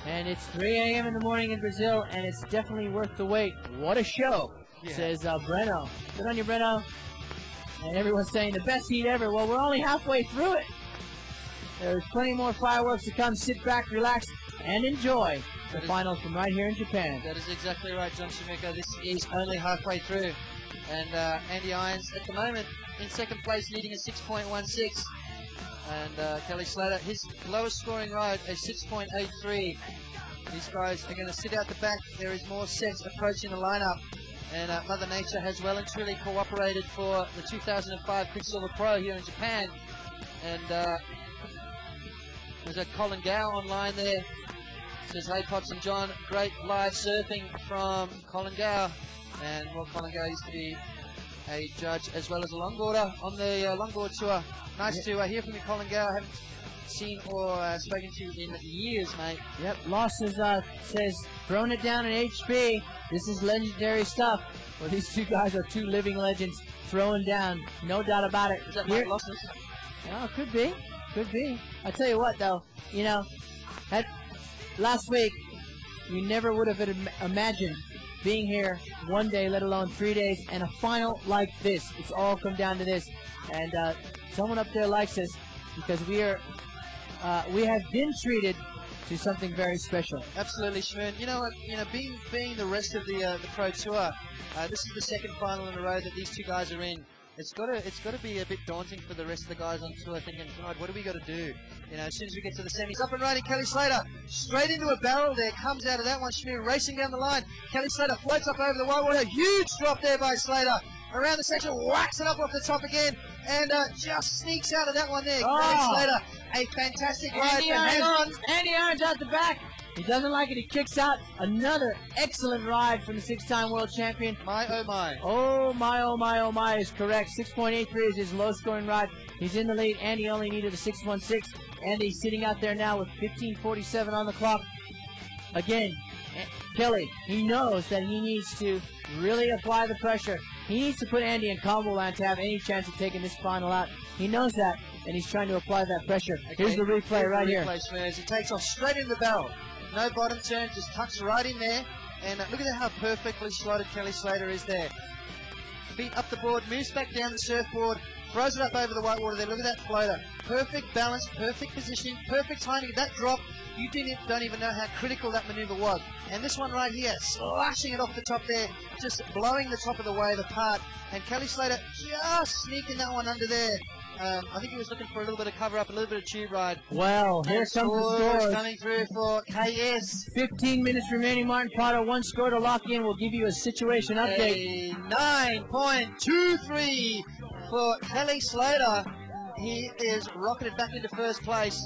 And it's 3 a.m. in the morning in Brazil, and it's definitely worth the wait. What a show, says Breno. Good on you, Breno. And everyone's saying the best heat ever. Well, we're only halfway through it. There's plenty more fireworks to come. Sit back, relax, and enjoy the finals from right here in Japan. That is exactly right, John Shimeko. This is only halfway through. And Andy Irons, at the moment, in second place, leading a 6.16. And Kelly Slater, his lowest scoring ride, a 6.83. These guys are going to sit out the back. There is more sets approaching the lineup. And Mother Nature has well and truly cooperated for the 2005 Quiksilver Pro here in Japan. And there's a Colin Gow online there. Says, hey, Pops and John, great live surfing from Colin Gow. And, well, Colin Gow used to be a judge as well as a longboarder on the longboard tour. Nice to hear from you, Colin Gow. I haven't seen or spoken to you in years, mate. Yep, Losses says, throwing it down in HB. This is legendary stuff. Well, these two guys are two living legends throwing down. No doubt about it. Is that Mike Losses? Oh, could be. Could be. I tell you what, though, you know, last week, you never would have imagined being here one day, let alone 3 days, and a final like this. It's all come down to this. And someone up there likes us because we have been treated to something very special. Absolutely, Shmoon. You know what? You know, being the rest of the Pro Tour, this is the second final in a row that these two guys are in. It's got to be a bit daunting for the rest of the guys on tour, thinking, God, what do we got to do? You know, as soon as we get to the semis, up and running, Kelly Slater straight into a barrel there, comes out of that one. Shmoon racing down the line. Kelly Slater floats up over the whitewater. Huge drop there by Slater. Around the section, whacks it up off the top again, and just sneaks out of that one there. Kelly Slater, a fantastic ride for him. Andy Irons out the back. He doesn't like it. He kicks out. Another excellent ride from the six-time world champion. My, oh, my. Oh, my, oh, my, oh, my is correct. 6.83 is his low-scoring ride. He's in the lead. Andy only needed a 6.16. Andy's sitting out there now with 15:47 on the clock. Again, Kelly, he knows that he needs to really apply the pressure. He needs to put Andy in combo land to have any chance of taking this final out. He knows that, and he's trying to apply that pressure. Okay. Here's the replay right here. As he takes off straight into the barrel. No bottom turn, just tucks right in there. And look at how perfectly slotted Kelly Slater is there. Feet up the board, moves back down the surfboard, throws it up over the whitewater there. Look at that floater. Perfect balance, perfect positioning, perfect timing. That drop, you don't even know how critical that maneuver was. And this one right here, slashing it off the top there, just blowing the top of the wave apart. And Kelly Slater just sneaking that one under there. I think he was looking for a little bit of cover up, a little bit of tube ride. Well, here comes the scores. Coming through for KS. 15 minutes remaining, Martin Prado. One score to lock in. We'll give you a situation update. A 9.23 for Kelly Slater. He is rocketed back into first place.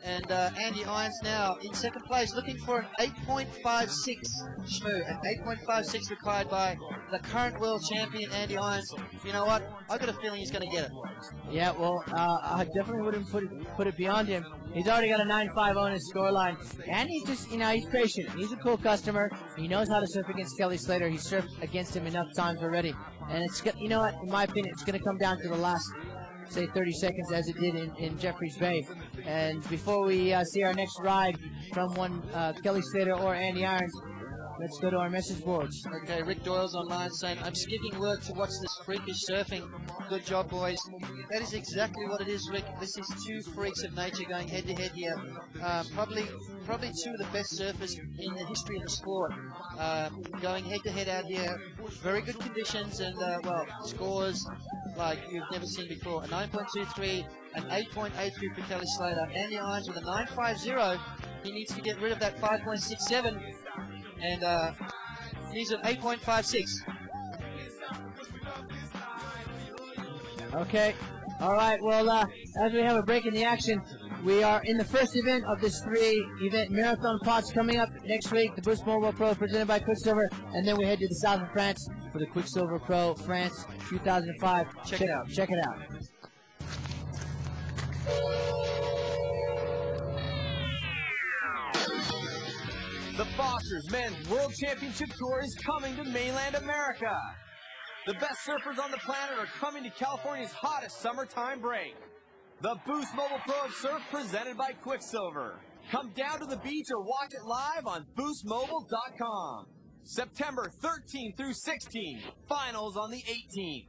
And Andy Irons now in second place, looking for an 8.56 Shmoo. An 8.56 required by the current world champion, Andy Irons. You know what? I've got a feeling he's going to get it. Yeah, well, I definitely wouldn't put it beyond him. He's already got a 9.5 on his scoreline. And he's just, you know, he's patient. He's a cool customer. He knows how to surf against Kelly Slater. He's surfed against him enough times already. And it's, you know what? In my opinion, it's going to come down to the last, say, 30 seconds as it did in Jeffreys Bay. And before we see our next ride from one Kelly Slater or Andy Irons, let's go to our message boards. Okay, Rick Doyle's online saying, I'm skipping work to watch this freakish surfing. Good job, boys. That is exactly what it is, Rick. This is two freaks of nature going head-to-head here. Probably two of the best surfers in the history of the sport. Going head-to-head out here. Very good conditions and, well, scores like you've never seen before. A 9.23, an 8.83 for Kelly Slater. Andy Irons with a 9.50. He needs to get rid of that 5.67. And he's at 8.56. Okay. All right. Well, as we have a break in the action, we are in the first event of this 3-event marathon pots coming up next week. The Boost Mobile Pro presented by Quiksilver, and then we head to the south of France for the Quiksilver Pro France 2005. Check it out. Check it out. The Foster's Men's World Championship Tour is coming to mainland America. The best surfers on the planet are coming to California's hottest summertime break. The Boost Mobile Pro of Surf presented by Quiksilver. Come down to the beach or watch it live on boostmobile.com. September 13th through 16th. Finals on the 18th.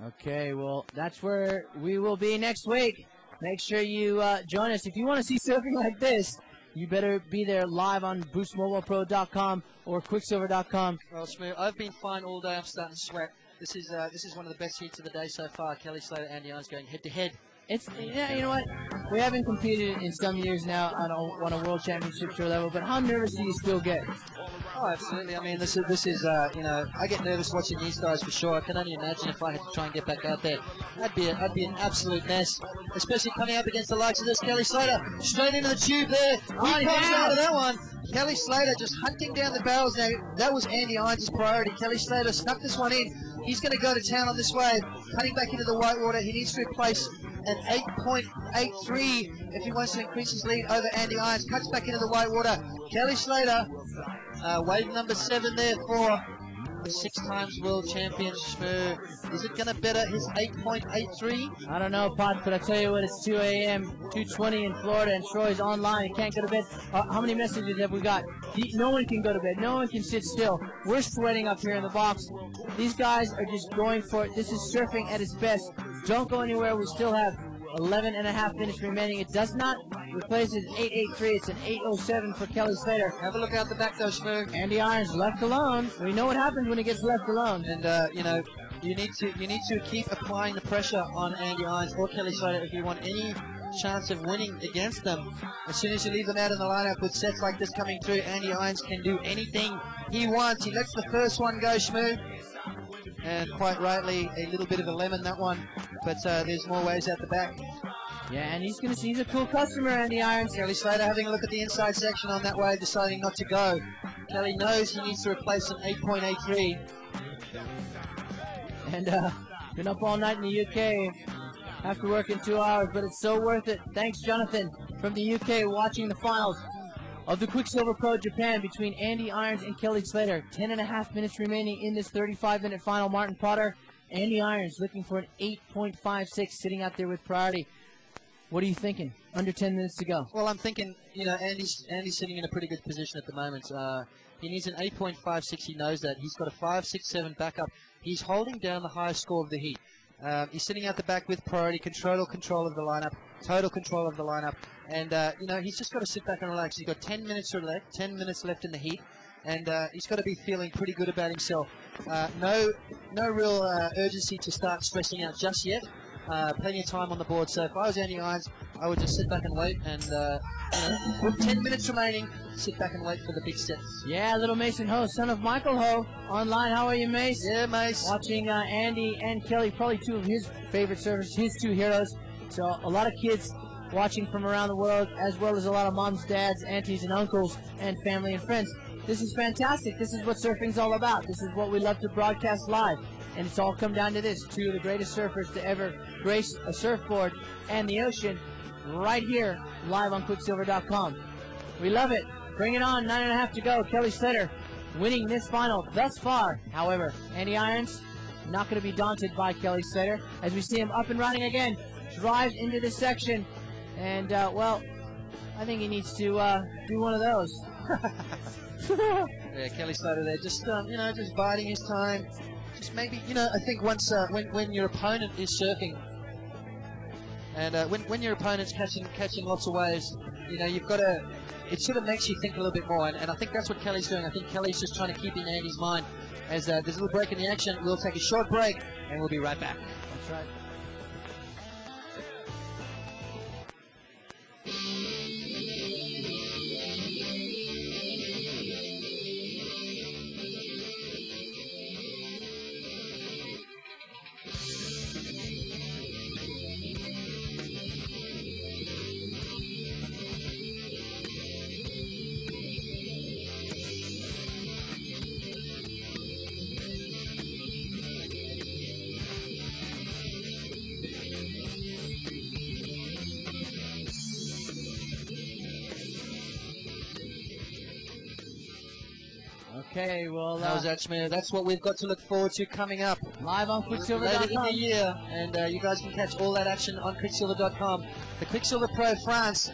Okay, well, that's where we will be next week. Make sure you join us. If you want to see surfing like this, you better be there live on boostmobilepro.com or Quiksilver.com. Well, Shmoo, I've been fine all day. I'm starting to sweat. This is one of the best heats of the day so far. Kelly Slater, Andy Irons going head to head. It's, yeah, you know what? We haven't competed in some years now on a world championship tour level, but how nervous do you still get? Oh, absolutely. I mean, this is you know, I get nervous watching these guys for sure. I can only imagine if I had to try and get back out there. I'd be an absolute mess, especially coming up against the likes of this Kelly Slater. Straight into the tube there. He comes out of that one. Kelly Slater just hunting down the barrels now. That was Andy Irons' priority. Kelly Slater snuck this one in. He's going to go to town on this wave, cutting back into the whitewater. He needs to replace an 8.83 if he wants to increase his lead over Andy Irons. Cuts back into the whitewater. Kelly Slater, wave number 7 there for the 6 times world champion Shmoo. Is it going to better his 8.83? I don't know, Potts, but I tell you what, it's 2 a.m., 2:20 in Florida, and Troy's online. He can't go to bed. How many messages have we got? No one can go to bed. No one can sit still. We're sweating up here in the box. These guys are just going for it. This is surfing at its best. Don't go anywhere. We still have 11 and a half minutes remaining. It does not replace his 8.83. It's an 8.07 for Kelly Slater. Have a look out the back though, Shmoo. Andy Irons left alone. We know what happens when he gets left alone. And you know, you need to keep applying the pressure on Andy Irons or Kelly Slater if you want any chance of winning against them. As soon as you leave them out in the lineup with sets like this coming through, Andy Irons can do anything he wants. He lets the first one go, Shmoo. And quite rightly, a little bit of a lemon, that one. But there's more waves out the back. Yeah, and he's a cool customer, Andy Irons. Kelly Slater having a look at the inside section on that wave, deciding not to go. Kelly knows he needs to replace an 8.83. And been up all night in the UK. Have to work in 2 hours, but it's so worth it. Thanks, Jonathan, from the UK, watching the finals of the Quiksilver Pro Japan between Andy Irons and Kelly Slater. 10 and a half minutes remaining in this 35-minute final. Martin Potter, Andy Irons looking for an 8.56, sitting out there with priority. What are you thinking? Under 10 minutes to go. Well, I'm thinking, you know, Andy's sitting in a pretty good position at the moment. He needs an 8.56. He knows that. He's got a 5.67 backup. He's holding down the highest score of the heat. He's sitting out the back with priority, total control of the lineup. And, you know, he's just got to sit back and relax. He's got 10 minutes left in the heat. And he's got to be feeling pretty good about himself. No real urgency to start stressing out just yet. Plenty of time on the board. So if I was Andy Irons, I would just sit back and wait. And, you know, with 10 minutes remaining, sit back and wait for the big sets. Yeah, little Mason Ho, son of Michael Ho, online. How are you, Mace? Yeah, Mace. Watching Andy and Kelly, probably 2 of his favorite surfers, his 2 heroes. So a lot of kids watching from around the world, as well as a lot of moms, dads, aunties, and uncles, and family and friends. This is fantastic. This is what surfing's all about. This is what we love to broadcast live. And it's all come down to this. 2 of the greatest surfers to ever grace a surfboard and the ocean right here, live on Quiksilver.com. We love it. Bring it on. 9.5 to go. Kelly Slater winning this final thus far. However, Andy Irons not going to be daunted by Kelly Slater as we see him up and running again. Drives into this section. And, well, I think he needs to do one of those. Yeah, Kelly Slater there, just you know, just biding his time. Just maybe, you know, I think once when your opponent is surfing, and when your opponent's catching lots of waves, you know, you've got to. It sort of makes you think a little bit more, and I think that's what Kelly's doing. I think Kelly's just trying to keep in Andy's mind. As there's a little break in the action, we'll take a short break, and we'll be right back. That's right. Okay, well, How's that, Schmier? That's what we've got to look forward to coming up live on later in Quiksilver.com. the year, and you guys can catch all that action on Quiksilver.com. The Quiksilver Pro France